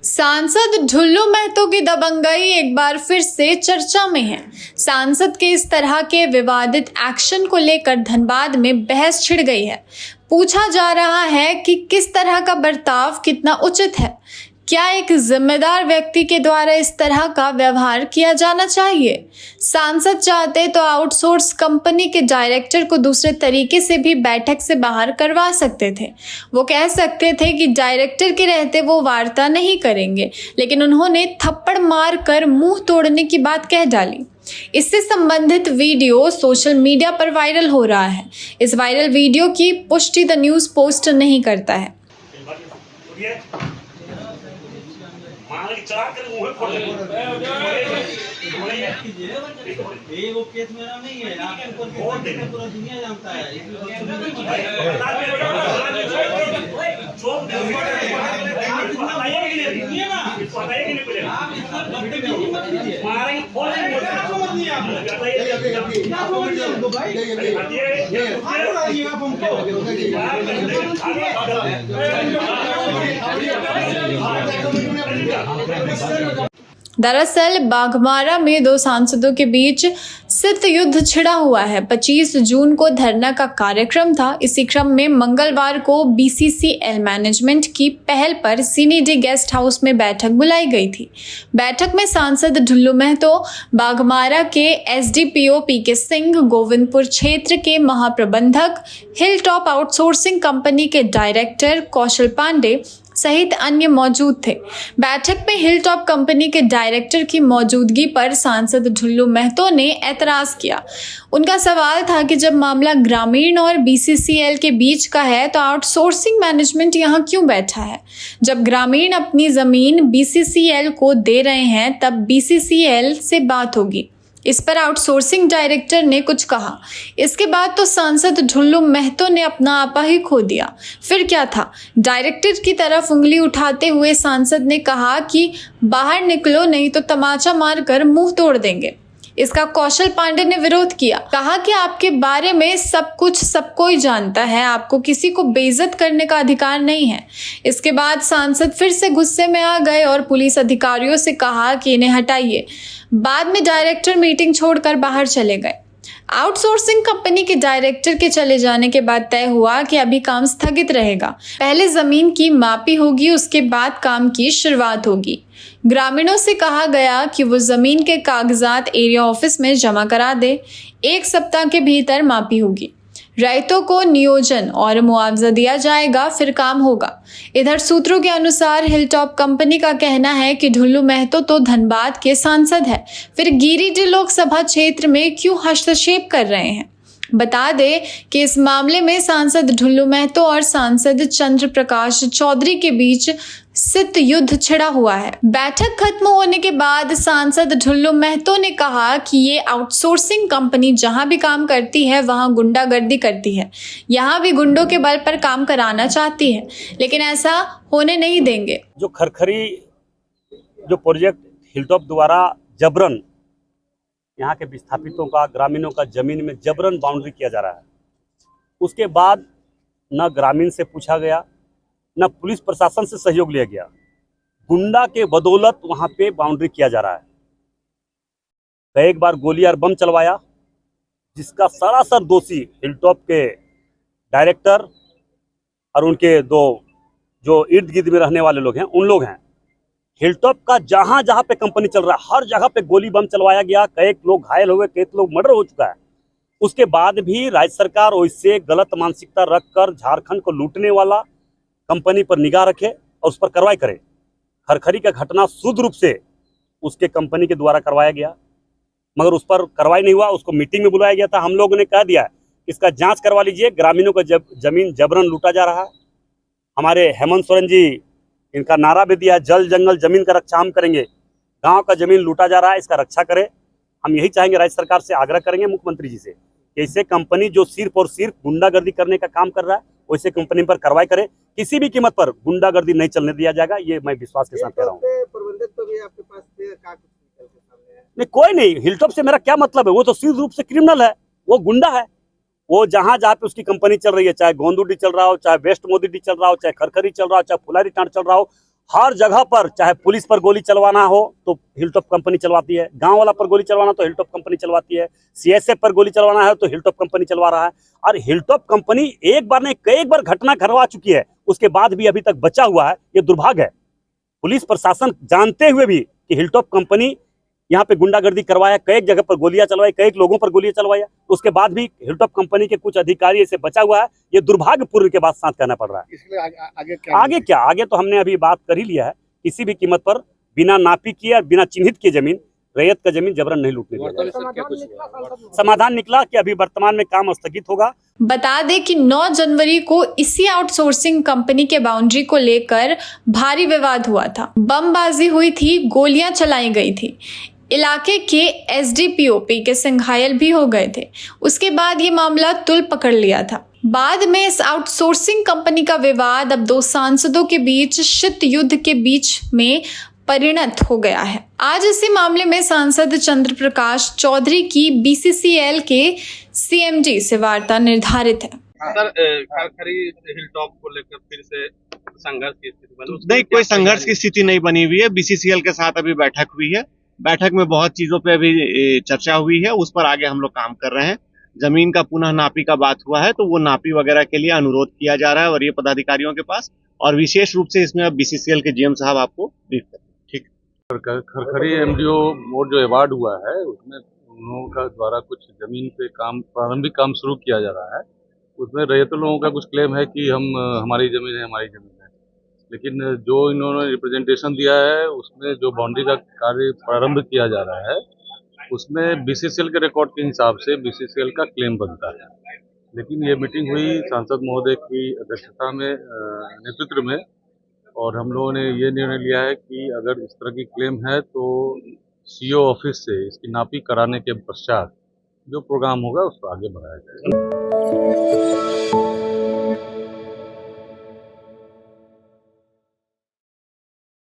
सांसद ढुल्लू महतो की दबंगई एक बार फिर से चर्चा में है। सांसद के इस तरह के विवादित एक्शन को लेकर धनबाद में बहस छिड़ गई है। पूछा जा रहा है कि किस तरह का बर्ताव कितना उचित है। क्या एक जिम्मेदार व्यक्ति के द्वारा इस तरह का व्यवहार किया जाना चाहिए? सांसद चाहते तो आउटसोर्स कंपनी के डायरेक्टर को दूसरे तरीके से भी बैठक से बाहर करवा सकते थे। वो कह सकते थे कि डायरेक्टर के रहते वो वार्ता नहीं करेंगे, लेकिन उन्होंने थप्पड़ मार कर मुंह तोड़ने की बात कह डाली। इससे संबंधित वीडियो सोशल मीडिया पर वायरल हो रहा है। इस वायरल वीडियो की पुष्टि द न्यूज़ पोस्ट नहीं करता है। वो केस मेरा नहीं है, आपके ऊपर पूरा दुनिया जानता है। दरअसल बाघमारा में दो सांसदों के बीच सित युद्ध छिड़ा हुआ है। 25 जून को धरना का कार्यक्रम था। इसी क्रम में मंगलवार को बीसीसीएल मैनेजमेंट की पहल पर सीनीडी गेस्ट हाउस में बैठक बुलाई गई थी। बैठक में सांसद ढुल्लू महतो, बाघमारा के एसडीपीओ पीके सिंह, गोविंदपुर क्षेत्र के महाप्रबंधक, हिलटॉप आउटसोर्सिंग कंपनी के डायरेक्टर कौशल पांडे सहित अन्य मौजूद थे। बैठक में हिलटॉप कंपनी के डायरेक्टर की मौजूदगी पर सांसद ढुल्लू महतो ने ऐतराज किया। उनका सवाल था कि जब मामला ग्रामीण और बीसीसीएल के बीच का है तो आउटसोर्सिंग मैनेजमेंट यहाँ क्यों बैठा है? जब ग्रामीण अपनी जमीन बीसीसीएल को दे रहे हैं तब बीसीसीएल से बात होगी। इस पर आउटसोर्सिंग डायरेक्टर ने कुछ कहा। इसके बाद तो सांसद ढुल्लू महतो ने अपना आपा ही खो दिया। फिर क्या था? डायरेक्टर की तरफ उंगली उठाते हुए सांसद ने कहा कि बाहर निकलो नहीं तो तमाचा मारकर मुंह तोड़ देंगे। इसका कौशल पांडे ने विरोध किया, कहा कि आपके बारे में सब कुछ सब कोई जानता है, आपको किसी को बेइज्जत करने का अधिकार नहीं है। इसके बाद सांसद फिर से गुस्से में आ गए और पुलिस अधिकारियों से कहा कि इन्हें हटाइए। बाद में डायरेक्टर मीटिंग छोड़कर बाहर चले गए। आउटसोर्सिंग कंपनी के डायरेक्टर के चले जाने के बाद तय हुआ कि अभी काम स्थगित रहेगा। पहले जमीन की मापी होगी, उसके बाद काम की शुरुआत होगी। ग्रामीणों से कहा गया कि वो जमीन के कागजात एरिया ऑफिस में जमा करा दे। 1 सप्ताह के भीतर मापी होगी। रैयतों को नियोजन और मुआवजा दिया जाएगा, फिर काम होगा। इधर सूत्रों के अनुसार हिलटॉप कंपनी का कहना है कि ढुल्लू महतो तो धनबाद के सांसद है, फिर गिरिडीह लोकसभा क्षेत्र में क्यों हस्तक्षेप कर रहे हैं? बता दें कि इस मामले में सांसद ढुल्लू महतो और सांसद चंद्र प्रकाश चौधरी के बीच सित युद्ध छिड़ा हुआ है। बैठक खत्म होने के बाद सांसद ढुल्लू महतो ने कहा कि ये आउटसोर्सिंग कंपनी जहां भी काम करती है वहां गुंडागर्दी करती है, यहां भी गुंडों के बल पर काम कराना चाहती है, लेकिन ऐसा होने नहीं देंगे। जो खरखरी जो प्रोजेक्ट हिलटॉप द्वारा जबरन यहाँ के विस्थापितों का, ग्रामीणों का जमीन में जबरन बाउंड्री किया जा रहा है, उसके बाद न ग्रामीण से पूछा गया, न पुलिस प्रशासन से सहयोग लिया गया। गुंडा के बदौलत वहाँ पे बाउंड्री किया जा रहा है। कई बार गोली और बम चलवाया, जिसका सरासर दोषी हिलटॉप के डायरेक्टर और उनके 2 जो इर्द गिर्द में रहने वाले लोग हैं, उन लोग हैं। हिलटॉप का जहाँ जहाँ पे कंपनी चल रहा है, हर जगह पे गोली बम चलवाया गया। कई लोग घायल हुए, कई लोग मर्डर हो चुका है। उसके बाद भी राज्य सरकार वैसे गलत मानसिकता रखकर झारखंड को लूटने वाला कंपनी पर निगाह रखे और उस पर कार्रवाई करे। खरखरी का घटना शुद्ध रूप से उसके कंपनी के द्वारा करवाया गया, मगर उस पर कार्रवाई नहीं हुआ। उसको मीटिंग में बुलाया गया था। हम लोगों ने कह दिया इसका जांच करवा लीजिए, ग्रामीणों का जमीन जबरन लूटा जा रहा है। हमारे हेमंत सोरेन जी इनका नारा भी दिया है, जल जंगल जमीन का रक्षा हम करेंगे। गांव का जमीन लूटा जा रहा है, इसका रक्षा करें। हम यही चाहेंगे, राज्य सरकार से आग्रह करेंगे, मुख्यमंत्री जी से, कि ऐसे कंपनी जो सिर्फ और सिर्फ गुंडागर्दी करने का काम कर रहा है, वैसे कंपनी पर कार्रवाई करे। किसी भी कीमत पर गुंडागर्दी नहीं चलने दिया जाएगा, ये मैं विश्वास के साथ कह रहा हूँ। आपके पास नहीं, कोई नहीं। हिलटॉप से मेरा क्या मतलब है? वो तो सीधे रूप से क्रिमिनल है, वो गुंडा है। वो जहां जहां पे उसकी कंपनी चल रही है, चाहे गोंदुडी चल रहा हो, चाहे वेस्ट मोदी चल रहा हो, चाहे खरखरी चल रहा हो, चाहे फुलारी टांड चल रहा हो, हर जगह पर चाहे पुलिस पर गोली चलवाना हो तो हिलटॉप कंपनी चलवाती है, गांव वाला पर गोली चलवाना तो हिलटॉप कंपनी चलवाती है, सीएसएफ पर गोली चलवाना है तो हिलटॉप कंपनी चलवा रहा है। और हिलटॉप कंपनी एक बार नहीं कई बार घटना करवा चुकी है, उसके बाद भी अभी तक बचा हुआ है। ये दुर्भाग्य है। पुलिस प्रशासन जानते हुए भी कि हिलटॉप कंपनी यहाँ पे गुंडागर्दी करवाया, कई जगह पर गोलियां चलवाई, कई लोगों पर गोलियां चलवाया, उसके बाद भी हिलटॉप कंपनी के कुछ अधिकारी ऐसे बचा हुआ है। ये दुर्भाग्यपूर्ण के बाद साथ कहना पड़ रहा है। इसलिए आगे क्या आगे तो हमने अभी बात कर ही लिया है। किसी भी कीमत पर बिना नापी किए और बिना चिन्हित किए जमीन, रैयत का जमीन जबरन नहीं लूटने दिया जाएगा। समाधान निकला कि अभी वर्तमान में काम स्थगित होगा। बता दें कि 9 जनवरी को इसी आउटसोर्सिंग कंपनी के बाउंड्री को लेकर भारी विवाद हुआ था। बमबाजी हुई थी, गोलियां चलाई गई थी। इलाके के एसडीपीओ के सिंह घायल भी हो गए थे। उसके बाद ये मामला तुल पकड़ लिया था। बाद में इस आउटसोर्सिंग कंपनी का विवाद अब 2 सांसदों के बीच शीत युद्ध के बीच में परिणत हो गया है। आज इसी मामले में सांसद चंद्र प्रकाश चौधरी की बीसीसीएल के सीएमडी से वार्ता निर्धारित है। सर, खरखरी हिलटॉप को लेकर फिर से संघर्ष की स्थिति बनी? नहीं, कोई संघर्ष की स्थिति नहीं बनी हुई है। बीसीसीएल के साथ अभी बैठक हुई है। बैठक में बहुत चीजों पे अभी चर्चा हुई है, उस पर आगे हम लोग काम कर रहे हैं। जमीन का पुनः नापी का बात हुआ है, तो वो नापी वगैरह के लिए अनुरोध किया जा रहा है वरीय पदाधिकारियों के पास, और विशेष रूप से इसमें अब बीसीसीएल के जीएम साहब आपको ब्रीफ करेंगे। ठीक। खरखरी एमडीओ मोड जो अवार्ड हुआ है उसमें उन लोगों का द्वारा कुछ जमीन पे काम, प्रारंभिक काम शुरू किया जा रहा है। उसमें रैयतों लोगों का कुछ क्लेम है कि हमारी जमीन है, लेकिन जो इन्होंने रिप्रेजेंटेशन दिया है उसमें जो बाउंड्री का कार्य प्रारंभ किया जा रहा है उसमें बीसीसीएल के रिकॉर्ड के हिसाब से बीसीसीएल का क्लेम बनता है। लेकिन ये मीटिंग हुई सांसद महोदय की अध्यक्षता में, नेतृत्व में, और हम लोगों ने ये निर्णय लिया है कि अगर इस तरह की क्लेम है तो सीओ ऑफिस से इसकी नापी कराने के पश्चात जो प्रोग्राम होगा उसको आगे बढ़ाया जाएगा।